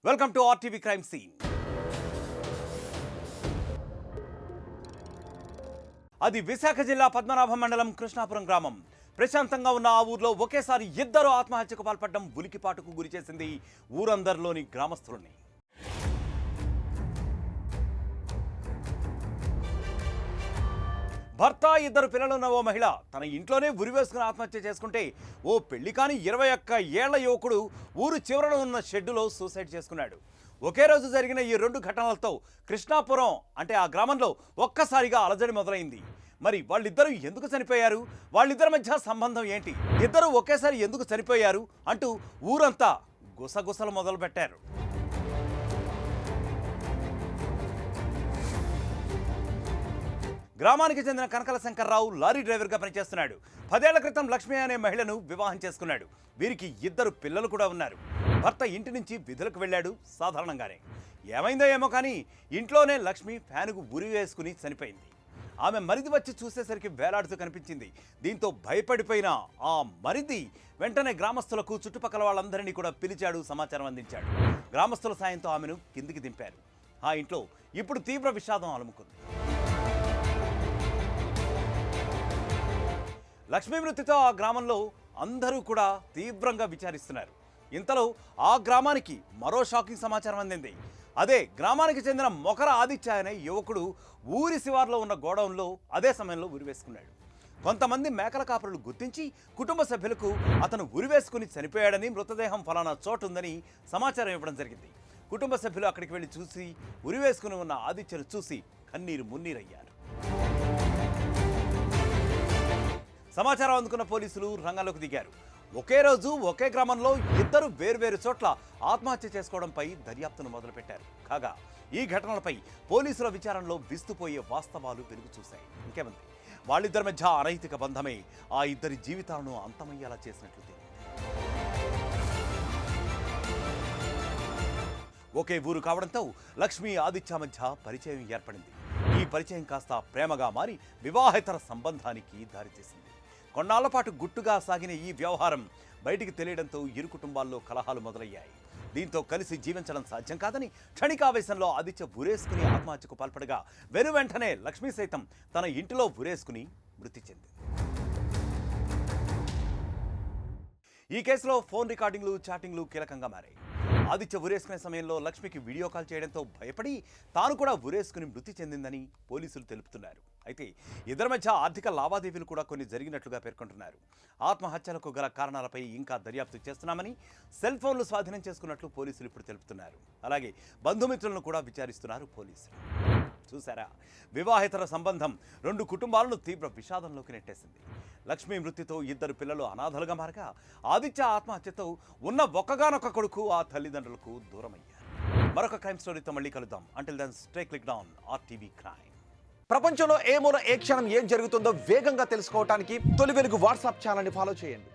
Welcome to RTV crime scene. అది విశాఖ జిల్లా పద్మనాభం మండలం కృష్ణాపురం గ్రామం. ప్రశాంతంగా ఉన్న ఆ ఊర్లో ఒకేసారి ఇద్దరు ఆత్మహత్యకు పాల్పడడం ఉలికిపాటుకు గురి చేసింది ఊరందరిలోని గ్రామస్తులని. భర్త, ఇద్దరు పిల్లలున్న ఓ మహిళ తన ఇంట్లోనే ఉరివేసుకుని ఆత్మహత్య చేసుకుంటే, ఓ పెళ్లి కాని 21 ఏళ్ల యువకుడు ఊరు చివరన ఉన్న షెడ్డులో సూసైడ్ చేసుకున్నాడు. ఒకే రోజు జరిగిన ఈ రెండు ఘటనలతో కృష్ణాపురం అంటే ఆ గ్రామంలో ఒక్కసారిగా అలజడి మొదలైంది. మరి వాళ్ళిద్దరూ ఎందుకు చనిపోయారు, వాళ్ళిద్దరి మధ్య సంబంధం ఏంటి, ఇద్దరు ఒకేసారి ఎందుకు చనిపోయారు అంటూ ఊరంతా గుసగుసలు మొదలు పెట్టారు. గ్రామానికి చెందిన కనకల శంకర్రావు లారీ డ్రైవర్గా పనిచేస్తున్నాడు. 10 ఏళ్ల క్రితం లక్ష్మి అనే మహిళను వివాహం చేసుకున్నాడు. వీరికి ఇద్దరు పిల్లలు కూడా ఉన్నారు. భర్త ఇంటి నుంచి విధులకు వెళ్ళాడు సాధారణంగానే. ఏమైందో ఏమో కానీ ఇంట్లోనే లక్ష్మి ఫ్యానుకు ఉరి వేసుకుని చనిపోయింది. ఆమె మరిది వచ్చి చూసేసరికి వేలాడుతూ కనిపించింది. దీంతో భయపడిపోయిన ఆ మరిది వెంటనే గ్రామస్తులకు, చుట్టుపక్కల వాళ్ళందరినీ కూడా పిలిచాడు, సమాచారం అందించాడు. గ్రామస్తుల సాయంతో ఆమెను కిందికి దింపారు. ఆ ఇంట్లో ఇప్పుడు తీవ్ర విషాదం అలుముకుంది. లక్ష్మీ మృతితో ఆ గ్రామంలో అందరూ కూడా తీవ్రంగా విచారిస్తున్నారు. ఇంతలో ఆ గ్రామానికి మరో షాకింగ్ సమాచారం అందింది. అదే గ్రామానికి చెందిన మొకర ఆదిత్య అనే యువకుడు ఊరి శివార్లో ఉన్న గోడౌన్లో అదే సమయంలో ఉరివేసుకున్నాడు. కొంతమంది మేకల కాపరులు గుర్తించి కుటుంబ సభ్యులకు అతను ఉరివేసుకుని చనిపోయాడని, మృతదేహం ఫలానా చోటు ఉందని సమాచారం ఇవ్వడం జరిగింది. కుటుంబ సభ్యులు అక్కడికి వెళ్ళి చూసి ఉరివేసుకుని ఉన్న ఆదిత్యను చూసి కన్నీరు మున్నీరయ్యారు. సమాచారం అందుకున్న పోలీసులు రంగంలోకి దిగారు. ఒకే రోజు ఒకే గ్రామంలో ఇద్దరు వేర్వేరు చోట్ల ఆత్మహత్య చేసుకోవడంపై దర్యాప్తును మొదలుపెట్టారు. కాగా ఈ ఘటనలపై పోలీసుల విచారణలో విస్తుపోయే వాస్తవాలు వెలుగు చూశాయి. ఇంకేమంది, వాళ్ళిద్దరి మధ్య అనైతిక బంధమే ఆ ఇద్దరి జీవితాలను అంతమయ్యేలా చేసినట్లు తెలియదు. ఒకే ఊరు కావడంతో లక్ష్మి, ఆదిత్య మధ్య పరిచయం ఏర్పడింది. ఈ పరిచయం కాస్త ప్రేమగా మారి వివాహేతర సంబంధానికి దారితీసింది. కొన్నాళ్ల పాటు గుట్టుగా సాగిన ఈ వ్యవహారం బయటికి తెలియడంతో ఇరు కుటుంబాల్లో కలహాలు మొదలయ్యాయి. దీంతో కలిసి జీవించడం సాధ్యం కాదని క్షణికావేశంలో ఆదిత్య ఉరేసుకుని ఆత్మహత్యకు పాల్పడగా, వెనువెంటనే లక్ష్మీ సైతం తన ఇంటిలో ఉరేసుకుని మృతి చెందింది. ఈ కేసులో ఫోన్ రికార్డింగ్లు, చాటింగ్లు కీలకంగా మారాయి. ఆదిత్య ఉరేసుకునే సమయంలో లక్ష్మికి వీడియో కాల్ చేయడంతో భయపడి తాను కూడా ఉరేసుకుని మృతి చెందిందని పోలీసులు తెలుపుతున్నారు. అయితే ఇద్దరి మధ్య ఆర్థిక లావాదేవీలు కూడా కొన్ని జరిగినట్లుగా పేర్కొంటున్నారు. ఆత్మహత్యలకు గల కారణాలపై ఇంకా దర్యాప్తు చేస్తున్నామని, సెల్ ఫోన్లు స్వాధీనం చేసుకున్నట్లు పోలీసులు ఇప్పుడు తెలుపుతున్నారు. అలాగే బంధుమిత్రులను కూడా విచారిస్తున్నారు పోలీసులు. చూసారా, వివాహేతర సంబంధం రెండు కుటుంబాలను తీవ్ర విషాదంలోకి నెట్టేసింది. లక్ష్మీ మృతితో ఇద్దరు పిల్లలు అనాథలుగా మారగా, ఆదిత్య ఆత్మహత్యతో ఉన్న ఒక్కగానొక్క కొడుకు ఆ తల్లిదండ్రులకు దూరమయ్యారు. మరొక క్రైమ్ స్టోరీతో మళ్ళీ కలుద్దాం. Until then stay click down RTV crime. ప్రపంచంలో ఏ మూల ఏ క్షణం ఏం జరుగుతుందో వేగంగా తెలుసుకోవడానికి తొలి వెలుగు వాట్సాప్ ఛానల్ని ఫాలో చేయండి.